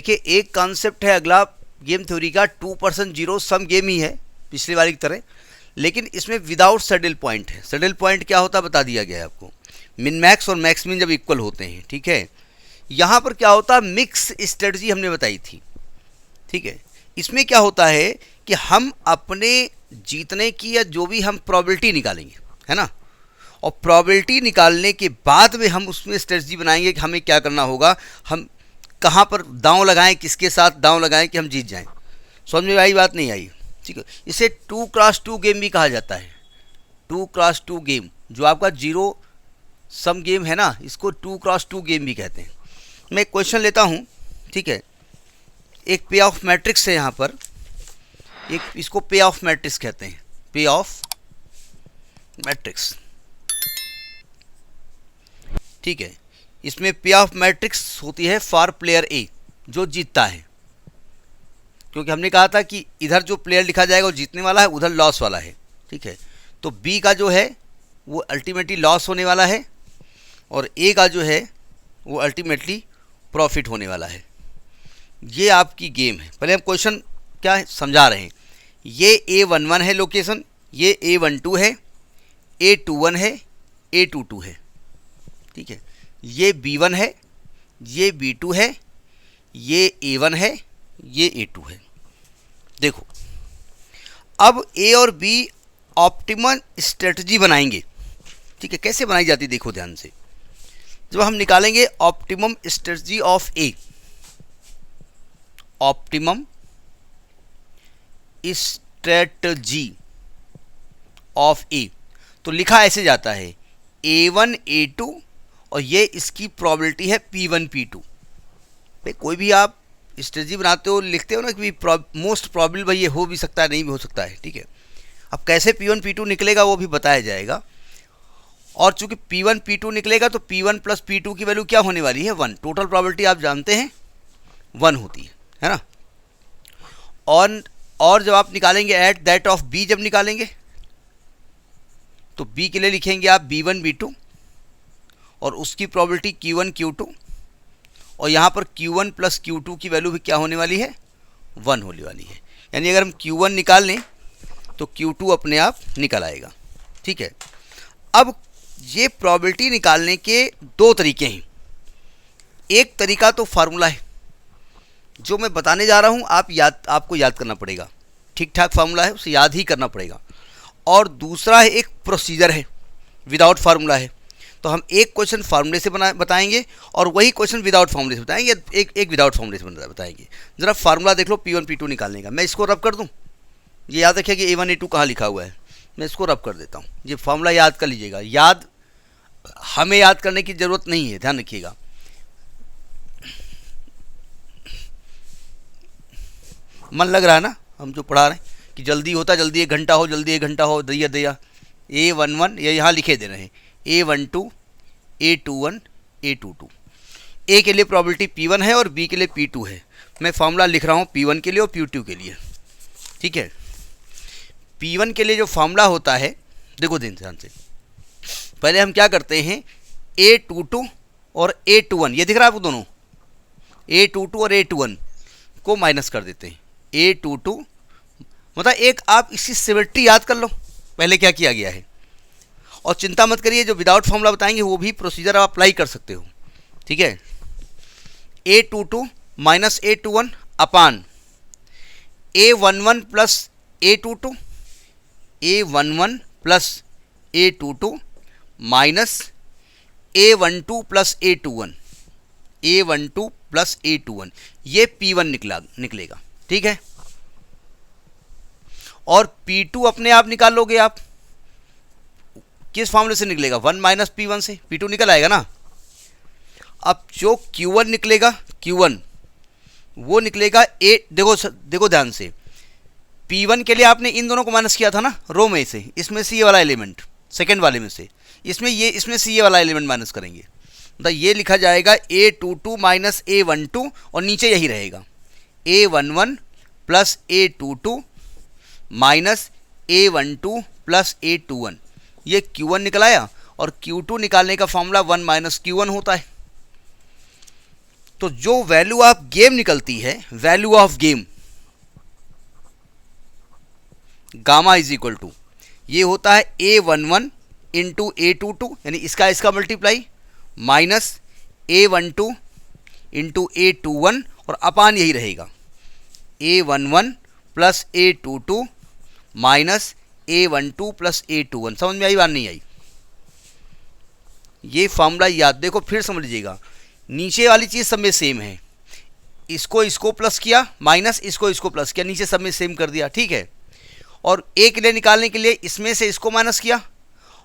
देखिए एक कॉन्सेप्ट है अगला गेम थ्योरी का 2% जीरो सम गेम ही है पिछली बार की तरह, लेकिन इसमें विदाउट सैडल पॉइंट है। सैडल पॉइंट क्या होता है बता दिया गया है आपको, मिन मैक्स और मैक्स मिन जब इक्वल होते हैं, ठीक है। यहाँ पर क्या होता है, मिक्स स्ट्रेटजी हमने बताई थी, ठीक है। इसमें क्या होता है कि हम अपने जीतने की या जो भी हम प्रोबेबिलिटी निकालेंगे, है ना, और प्रोबेबिलिटी निकालने के बाद में हम उसमें स्ट्रेटजी बनाएंगे कि हमें क्या करना होगा, हम कहाँ पर दांव लगाएं, किसके साथ दांव लगाएं कि हम जीत जाएं। समझ में आई बात नहीं आई, ठीक है। इसे 2x2 गेम भी कहा जाता है, 2x2 गेम, जो आपका जीरो सम गेम है ना, इसको 2x2 गेम भी कहते हैं। मैं एक क्वेश्चन लेता हूँ, ठीक है। एक पे ऑफ मैट्रिक्स है यहाँ पर, एक इसको पे ऑफ मैट्रिक्स कहते हैं, पे ऑफ मैट्रिक्स, ठीक है। इसमें पे ऑफ मैट्रिक्स होती है फॉर प्लेयर ए, जो जीतता है, क्योंकि हमने कहा था कि इधर जो प्लेयर लिखा जाएगा वो जीतने वाला है, उधर लॉस वाला है, ठीक है। तो बी का जो है वो अल्टीमेटली लॉस होने वाला है और ए का जो है वो अल्टीमेटली प्रॉफिट होने वाला है। ये आपकी गेम है। पहले हम क्वेश्चन क्या है समझा रहे हैं। ये A11 है लोकेशन, ये A12 है, A21 है, A22 है, ठीक है। ये B1 है, ये B2 है, ये A1 है, ये A2 है। देखो अब A और B ऑप्टिमम स्ट्रेटजी बनाएंगे, ठीक है। कैसे बनाई जाती है देखो ध्यान से। जब हम निकालेंगे optimum strategy of A, optimum strategy of A, तो लिखा ऐसे जाता है A1 A2 और ये इसकी प्रोबेबिलिटी है P1 P2। भाई कोई भी आप स्ट्रेटजी बनाते हो लिखते हो ना कि मोस्ट प्रॉबेबल भाई ये हो भी सकता है नहीं भी हो सकता है, ठीक है। अब कैसे P1 P2 निकलेगा वो भी बताया जाएगा। और चूंकि P1 P2 निकलेगा तो P1 प्लस P2 की वैल्यू क्या होने वाली है 1। टोटल प्रोबेबिलिटी आप जानते हैं 1 होती है ना। और जब आप निकालेंगे एट दैट ऑफ B, जब निकालेंगे तो B के लिए लिखेंगे आप B1 B2 और उसकी प्रोबेबिलिटी Q1 Q2, और यहाँ पर Q1 प्लस Q2 की वैल्यू भी क्या होने वाली है 1 होने वाली है। यानी अगर हम Q1 निकाल लें तो Q2 अपने आप निकल आएगा, ठीक है। अब ये प्रोबेबिलिटी निकालने के दो तरीके हैं। एक तरीका तो फार्मूला है जो मैं बताने जा रहा हूँ, आपको याद करना पड़ेगा, ठीक ठाक फार्मूला है, उसे याद ही करना पड़ेगा। और दूसरा है एक प्रोसीजर है, विदाउट फार्मूला है। तो हम एक क्वेश्चन फार्मूले से बताएंगे और वही क्वेश्चन विदाउट फार्मूले से बताएंगे, एक विदाउट फार्मूले से बताएंगे। ज़रा फार्मूला देख लो P1 P2 निकालने का। मैं इसको रब कर दूँ, ये याद रखिए कि A1 A2 कहाँ लिखा हुआ है, मैं इसको रब कर देता हूँ। ये फार्मूला याद कर लीजिएगा, हमें याद करने की ज़रूरत नहीं है, ध्यान रखिएगा। मन लग रहा है ना हम जो पढ़ा रहे हैं कि जल्दी होता, जल्दी 1 घंटा हो, जल्दी 1 घंटा हो, दैया A11 ये यहाँ लिखे दे रहे हैं A12 A21 A22। ए के लिए प्रोबेबिलिटी P1 है और B के लिए P2 है। मैं फार्मूला लिख रहा हूँ P1 के लिए और P2 के लिए, ठीक है। P1 के लिए जो फार्मूला होता है देखो ध्यान से, पहले हम क्या करते हैं A22 और A21, ये दिख रहा है आपको दोनों, A22 और A21 को माइनस कर देते हैं। A22 मतलब एक आप इसी सिमिट्री याद कर लो पहले क्या किया गया है, और चिंता मत करिए जो विदाउट फॉर्मूला बताएंगे वो भी प्रोसीजर आप अप्लाई कर सकते हो, ठीक है। A22 माइनस A21 अपान A11 plus A22, A11 plus A22 minus A12 plus A21, A12 plus A21, ये P1 निकलेगा, ठीक है। और P2 अपने आप निकाल लोगे आप, किस फॉर्मूले से निकलेगा 1 माइनस P1 से, P2 निकल आएगा ना। अब जो Q1 निकलेगा, Q1 वो निकलेगा देखो ध्यान से, P1 के लिए आपने इन दोनों को माइनस किया था ना रो में से, इसमें से ये वाला एलिमेंट सेकेंड वाले में से, इसमें से ये वाला एलिमेंट माइनस करेंगे, मतलब ये लिखा जाएगा A22 माइनस A12 और नीचे यही रहेगा A11 plus A22 minus A12 plus A21। ये Q1 निकल आया और Q2 निकालने का फॉर्मूला 1 माइनस Q1 होता है। तो जो वैल्यू ऑफ गेम निकलती है, value of game gamma is equal to, ये होता है A11 इंटू A22, यानी इसका multiply, minus A12 into A21 और अपान यही रहेगा A11 plus A22 minus A12 plus A21। समझ में आई बात नहीं आई? ये फॉर्मूला याद, देखो फिर समझ लीजिएगा, नीचे वाली चीज़ सब में सेम है, इसको प्लस किया, माइनस इसको प्लस किया, नीचे सब में सेम कर दिया, ठीक है। और ए के लिए निकालने के लिए इसमें से इसको माइनस किया,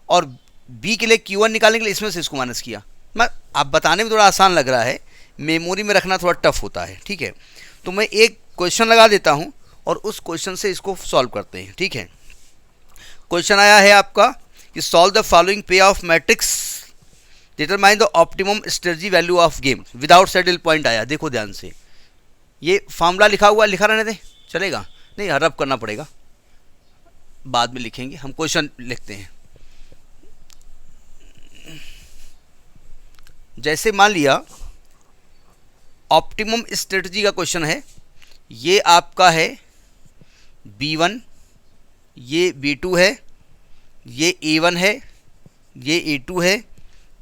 और बी के लिए Q1 निकालने के लिए इसमें से इसको माइनस किया। मैं आप बताने में थोड़ा आसान लग रहा है, मेमोरी में रखना थोड़ा टफ होता है, ठीक है। तो मैं एक क्वेश्चन लगा देता हूँ और उस क्वेश्चन से इसको सॉल्व करते हैं, ठीक है। क्वेश्चन आया है आपका कि सॉल्व द फॉलोइंग पे of matrix, determine the optimum strategy value of game without saddle point आया। देखो ध्यान से, ये फॉर्मूला लिखा हुआ, लिखा रहने दें, चलेगा? नहीं, रब करना पड़ेगा, बाद में लिखेंगे, हम क्वेश्चन लिखते हैं। जैसे मान लिया ऑप्टिमम स्ट्रेटजी का क्वेश्चन है, ये आपका है B1, ये B2 है, ये A1 है, ये A2 है,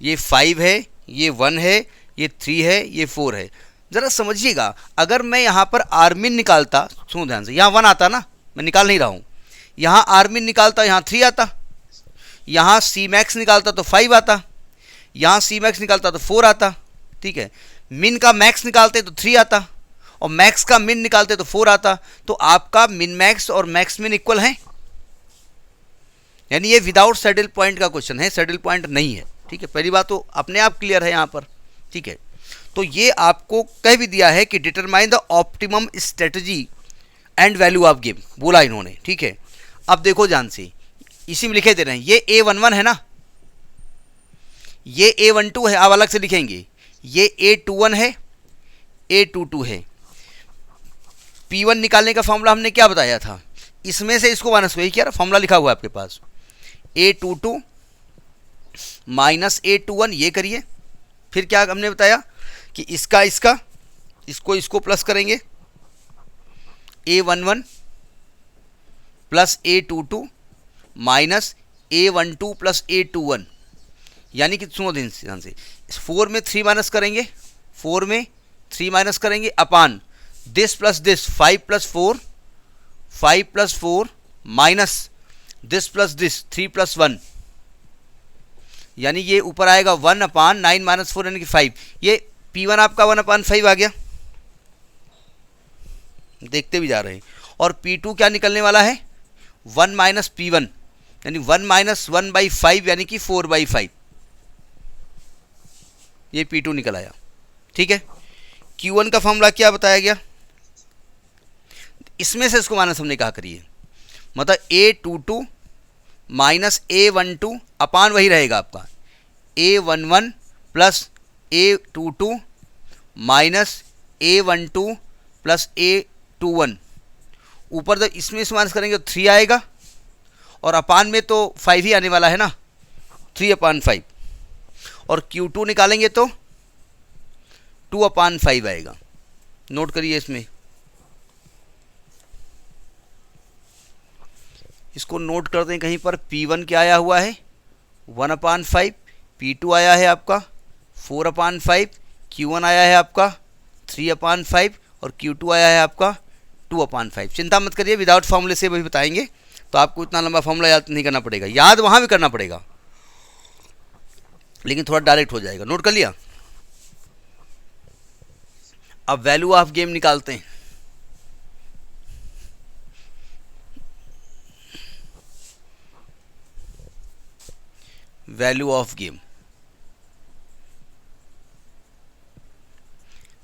ये 5 है, ये 1 है, ये 3 है, ये 4 है। ज़रा समझिएगा, अगर मैं यहाँ पर आर्मिन निकालता, सुनो ध्यान से, यहाँ 1 आता ना, मैं निकाल नहीं रहा हूँ, यहाँ आर्मिन निकालता यहाँ 3 आता, यहाँ सी मैक्स निकालता तो 5 आता, यहाँ सी मैक्स निकालता तो 4 आता, ठीक है। मिन का मैक्स निकालते तो 3 आता, और मैक्स का मिन निकालते तो 4 आता। तो आपका मिन मैक्स और मैक्स मिन इक्वल हैं, यानी ये विदाउट सैडल पॉइंट का क्वेश्चन है, सैडल पॉइंट नहीं है, ठीक है। पहली बात तो अपने आप क्लियर है यहाँ पर, ठीक है। तो ये आपको कह भी दिया है कि determine the optimum strategy and value of game, बोला इन्होंने, ठीक है। अब देखो ध्यान से, इसी में लिखे दे रहे हैं, ये A11 है ना, ये A12 है, आप अलग से लिखेंगे, ये A21 है, A22 है। P1 निकालने का फॉर्मूला हमने क्या बताया था, इसमें से इसको माइनस करिए, क्या फॉर्मूला लिखा हुआ है आपके पास, A22 माइनस A21, ये करिए। फिर क्या हमने बताया कि इसको प्लस करेंगे, A11 plus A22 minus A12 plus A21, यानी कि सुनो ध्यान से, 4 में 3 माइनस करेंगे, 4 में 3 माइनस करेंगे, upon this plus this, 5 plus 4, 5 plus 4 minus this plus this, 3 plus 1, यानी ये ऊपर आएगा 1 अपान 9 माइनस 4 यानी कि 5। ये P1 आपका 1 अपान 5 आ गया, देखते भी जा रहे हैं। और P2 क्या निकलने वाला है, 1 माइनस P1, यानी 1 माइनस 1/5 यानी कि 4/5, ये P2 निकल आया, ठीक है। Q1 का फॉर्मूला क्या बताया गया, इसमें से इसको माइनस हमने कहा करिए, मतलब A22 माइनस A12 अपान वही रहेगा आपका A11 plus A22 minus A12 plus A21, ऊपर जब इसमें से माइनस करेंगे तो 3 आएगा, और अपान में तो 5 ही आने वाला है ना, 3/5, और Q2 निकालेंगे तो 2/5 आएगा। नोट करिए, इसमें इसको नोट करते हैं कहीं पर। P1 क्या आया हुआ है, 1/5, P2 आया है आपका 4/5, Q1 आया है आपका 3/5, और Q2 आया है आपका 2/5। चिंता मत करिए, विदाउट फॉर्मूले से भी बताएंगे, तो आपको इतना लंबा फॉर्मूला याद नहीं करना पड़ेगा, याद वहाँ भी करना पड़ेगा, लेकिन थोड़ा डायरेक्ट हो जाएगा। नोट कर लिया। अब वैल्यू ऑफ गेम निकालते हैं। वैल्यू ऑफ गेम,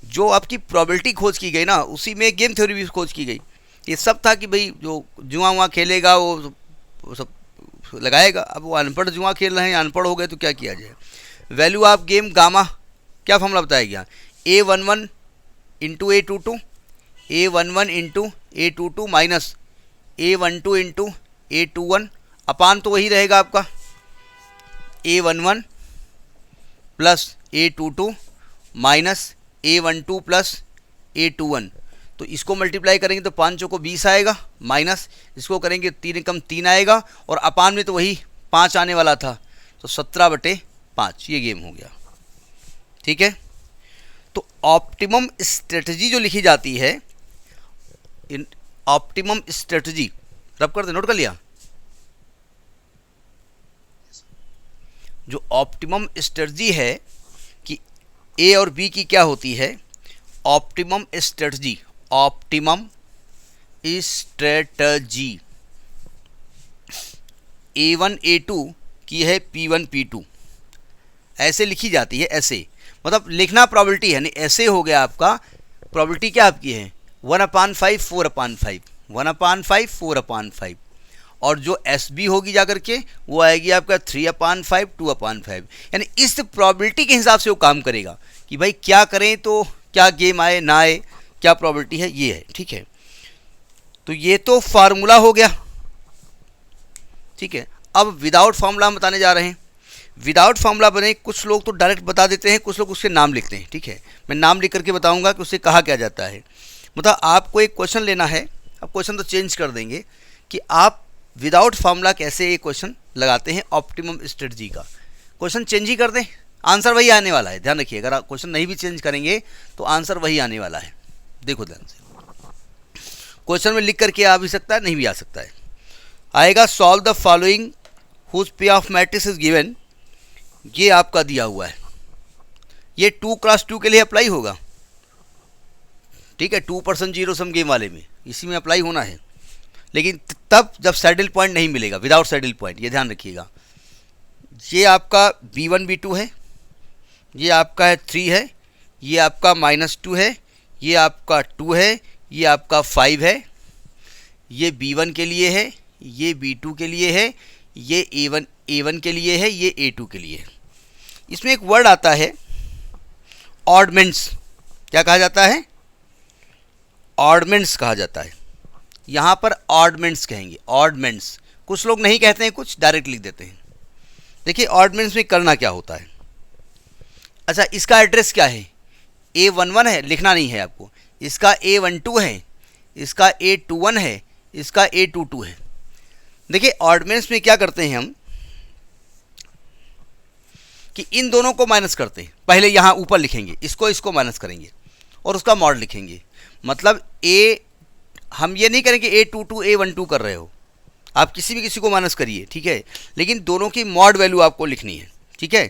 जो आपकी प्रोबेबिलिटी खोज की गई ना, उसी में गेम थ्योरी भी खोज की गई। ये सब था कि भाई जो जुआ वहाँ खेलेगा वो सब लगाएगा। अब वो अनपढ़ जुआ खेल रहे हैं, अनपढ़ हो गए तो क्या किया जाए। वैल्यू ऑफ गेम गामा, क्या फॉर्मूला बताया गया, A11 into A22, A11 into A22 minus A12 into A21, अपान तो वही रहेगा आपका A11 plus A22 minus A12 plus A21, तो इसको मल्टीप्लाई करेंगे तो 5 चौको 20 आएगा, माइनस इसको करेंगे 3 एकम 3 आएगा, और अपान में तो वही 5 आने वाला था, तो 17/5 ये गेम हो गया। ठीक है, तो ऑप्टिमम स्ट्रेटजी जो लिखी जाती है, इन ऑप्टिमम स्ट्रेटजी रब कर दे, नोट कर लिया। जो ऑप्टिमम स्ट्रेटजी है कि ए और बी की क्या होती है, optimum strategy, optimum strategy A1 A2 की है P1 P2, ऐसे लिखी जाती है। ऐसे मतलब लिखना प्रोबेबिलिटी है, नहीं ऐसे हो गया आपका। प्रोबेबिलिटी क्या आपकी है 1/5 4/5, 1/5 4/5, और जो एस बी होगी जाकर के वो आएगी आपका 3/5 2/5। यानी इस प्रोबेबिलिटी के हिसाब से वो काम करेगा कि भाई क्या करें तो क्या गेम आए ना आए, क्या प्रोबेबिलिटी है, ये है। ठीक है, तो ये तो फार्मूला हो गया। ठीक है, अब विदाउट फार्मूला हम बताने जा रहे हैं। विदाउट फार्मूला बने कुछ लोग तो डायरेक्ट बता देते हैं, कुछ लोग उसके नाम लिखते हैं। ठीक है, मैं नाम लिख करके बताऊंगा कि उससे कहा क्या जाता है। मतलब आपको एक क्वेश्चन लेना है, अब क्वेश्चन तो चेंज कर देंगे कि आप विदाउट फार्मूला कैसे ये क्वेश्चन लगाते हैं ऑप्टिमम स्ट्रेटजी का। क्वेश्चन चेंज ही कर दें, आंसर वही आने वाला है। ध्यान रखिए, अगर आप क्वेश्चन नहीं भी चेंज करेंगे तो आंसर वही आने वाला है। देखो ध्यान से, क्वेश्चन में लिख करके आ भी सकता है, नहीं भी आ सकता है। आएगा सॉल्व द फॉलोइंग हुज पे ऑफ मैट्रिक्स इज गिवन, ये आपका दिया हुआ है। ये 2x2 के लिए अप्लाई होगा। ठीक है, 2% जीरो सम गेम वाले में इसी में अप्लाई होना है, लेकिन तब जब सैडल पॉइंट नहीं मिलेगा, विदाउट सैडल पॉइंट, ये ध्यान रखिएगा। ये आपका B1 B2 है, ये आपका है 3 है, ये आपका -2 है, ये आपका 2 है, ये आपका 5 है, ये B1 के लिए है, ये B2 के लिए है, ये A1 के लिए है, ये A2 के लिए है। इसमें एक वर्ड आता है ऑडमेंट्स, क्या कहा जाता है, ऑडमेंट्स कहा जाता है। यहाँ पर ऑडमेंट्स कहेंगे, ऑडमेंट्स। कुछ लोग नहीं कहते हैं, कुछ डायरेक्ट लिख देते हैं। देखिए ऑडमेंट्स में करना क्या होता है। अच्छा, इसका एड्रेस क्या है, A11 है, लिखना नहीं है आपको। इसका A12 है, इसका A21 है, इसका A22 है। देखिए ऑडमेंट्स में क्या करते हैं हम कि इन दोनों को माइनस करते हैं। पहले यहाँ ऊपर लिखेंगे, इसको माइनस करेंगे और उसका मॉड लिखेंगे। मतलब हम ये नहीं करेंगे A22 A12 कर रहे हो, आप किसी को माइनस करिए। ठीक है, लेकिन दोनों की मॉड वैल्यू आपको लिखनी है। ठीक है,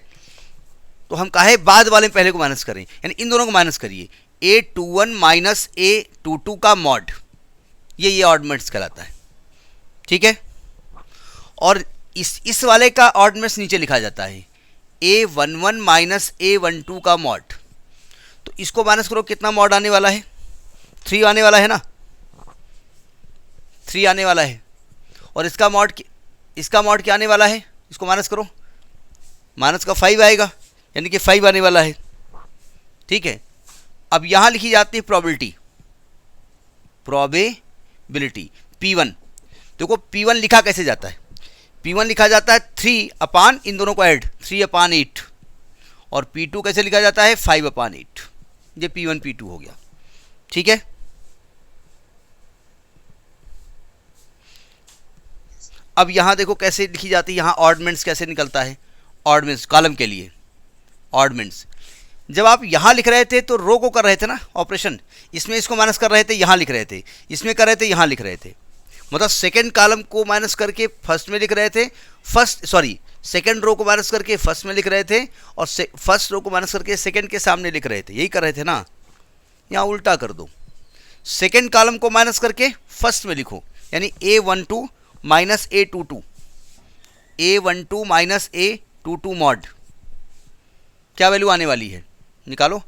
तो हम काहे बाद वाले में पहले को माइनस करें, यानी इन दोनों को माइनस करिए। A21 माइनस A22 का मॉड, ये ऑडमेंट्स कहलाता है। ठीक है, और इस वाले का ऑडमेंट्स नीचे लिखा जाता है, A11 माइनस A12 का मॉड। तो इसको माइनस करो, कितना मॉड आने वाला है, 3 आने वाला है ना, 3 आने वाला है। और इसका मॉड क्या आने वाला है, इसको माइनस करो, माइनस का 5 आएगा, यानी कि 5 आने वाला है। ठीक है, अब यहाँ लिखी जाती है प्रोबेबिलिटी, P1। देखो P1 लिखा कैसे जाता है, P1 लिखा जाता है 3 अपान, इन दोनों को ऐड 3/8, और P2 कैसे लिखा जाता है 5/8। ये P1 P2 हो गया। ठीक है, अब यहाँ देखो कैसे लिखी जाती है, यहाँ ऑडमेंट्स कैसे निकलता है। ऑडमेंट्स कॉलम के लिए ऑडमेंट्स, जब आप यहाँ लिख रहे थे तो रो को कर रहे थे ना ऑपरेशन, इसमें इसको माइनस कर रहे थे, यहाँ लिख रहे थे, इसमें कर रहे थे, यहाँ लिख रहे थे। मतलब सेकंड कॉलम को माइनस करके फर्स्ट में लिख रहे थे, सेकंड रो को माइनस करके फर्स्ट में लिख रहे थे, और फर्स्ट रो को माइनस करके सेकंड के सामने लिख रहे थे। यही कर रहे थे ना, यहाँ उल्टा कर दो, सेकंड कॉलम को माइनस करके फर्स्ट में लिखो, यानी A12 minus A22, A12 minus A22 mod, क्या वैल्यू आने वाली है निकालो।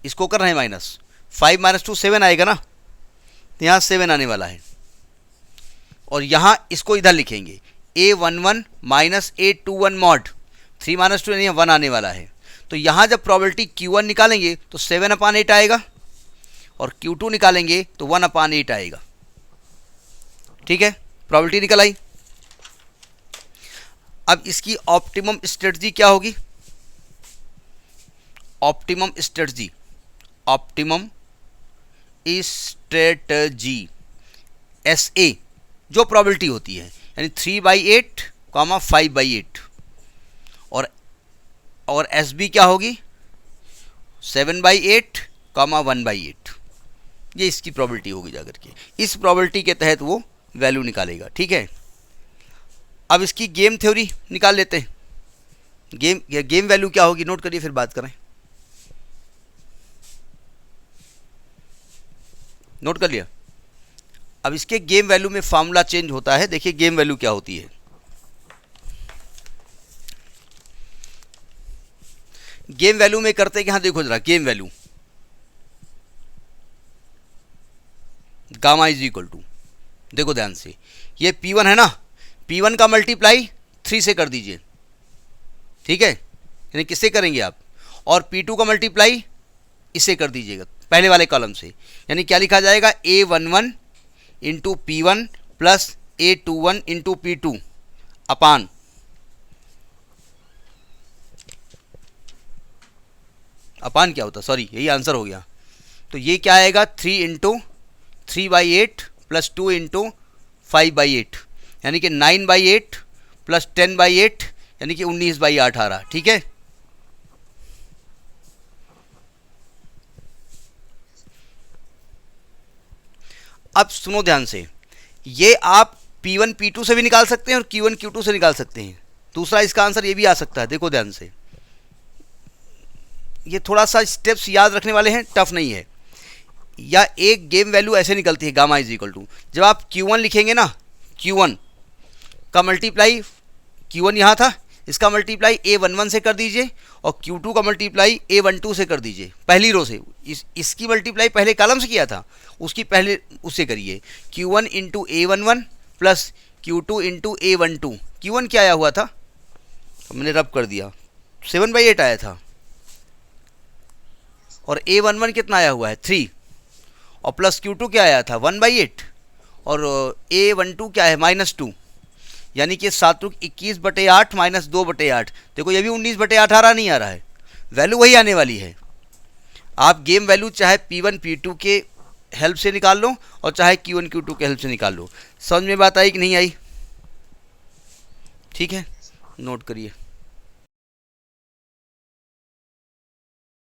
इसको कर रहे हैं माइनस, 5 - 2 7 आएगा ना, तो यहाँ 7 आने वाला है। और यहाँ इसको इधर लिखेंगे A11 माइनस A21 मॉड, 3 - 2 यानी 1 आने वाला है। तो यहाँ जब प्रोबेबिलिटी Q1 निकालेंगे तो 7/8 आएगा, और Q2 निकालेंगे तो 1/8 आएगा। ठीक है, प्रोबेबिलिटी निकल आई। अब इसकी ऑप्टिमम स्ट्रेटजी क्या होगी, optimum strategy optimum strategy, SA जो प्रोबेबिलिटी होती है, यानी 3/8 कॉमा 5/8, और SB क्या होगी 7/8 कॉमा 1/8, ये इसकी प्रोबेबिलिटी होगी जाकर के। इस प्रोबेबिलिटी के तहत वो वैल्यू निकालेगा, ठीक है। अब इसकी गेम थ्योरी निकाल लेते हैं। गेम वैल्यू क्या होगी, नोट करिए फिर बात करें। नोट कर लिया। अब इसके गेम वैल्यू में फार्मूला चेंज होता है। देखिए गेम वैल्यू क्या होती है। गेम वैल्यू में करते हैं कि हाँ देखो जरा, game value gamma is equal to, देखो ध्यान से, ये P1 है ना, P1 का मल्टीप्लाई 3 से कर दीजिए, ठीक है, यानी किससे करेंगे आप, और P2 का मल्टीप्लाई इससे कर दीजिएगा पहले वाले कॉलम से, यानी क्या लिखा जाएगा A11 into P1 plus A21 into P2 अपान क्या होता, सॉरी यही आंसर हो गया। तो ये क्या आएगा 3 इंटू 3/8 प्लस 2 इंटू 5/8, यानी कि 9/8 प्लस 10/8, यानी कि 19/8 आ रहा, ठीक है। अब सुनो ध्यान से, ये आप P1 P2 से भी निकाल सकते हैं और Q1 Q2 से निकाल सकते हैं। दूसरा इसका आंसर ये भी आ सकता है, देखो ध्यान से, ये थोड़ा सा स्टेप्स याद रखने वाले हैं, टफ नहीं है। या एक गेम वैल्यू ऐसे निकलती है गामा इज इक्वल टू, जब आप Q1 लिखेंगे ना, Q1 का मल्टीप्लाई, Q1 यहाँ था, इसका मल्टीप्लाई A11 से कर दीजिए और Q2 का मल्टीप्लाई A12 से कर दीजिए, पहली रो से। इसकी मल्टीप्लाई पहले कॉलम से किया था, उसकी पहले उससे करिए। Q1 into A11 plus Q2 into A12। Q1 क्या आया हुआ था, मैंने रब कर दिया, 7/8 आया था, और A11 कितना आया हुआ है 3, और प्लस Q2 क्या आया था 1/8, और A12 क्या है -2, यानी कि 7×21/8 माइनस 2/8। देखो ये भी 19/8 आ रहा, नहीं आ रहा है, वैल्यू वही आने वाली है। आप गेम वैल्यू चाहे P1 P2 के हेल्प से निकाल लो और चाहे Q1 Q2 के हेल्प से निकाल लो। समझ में बात आई कि नहीं आई, ठीक है, नोट करिए।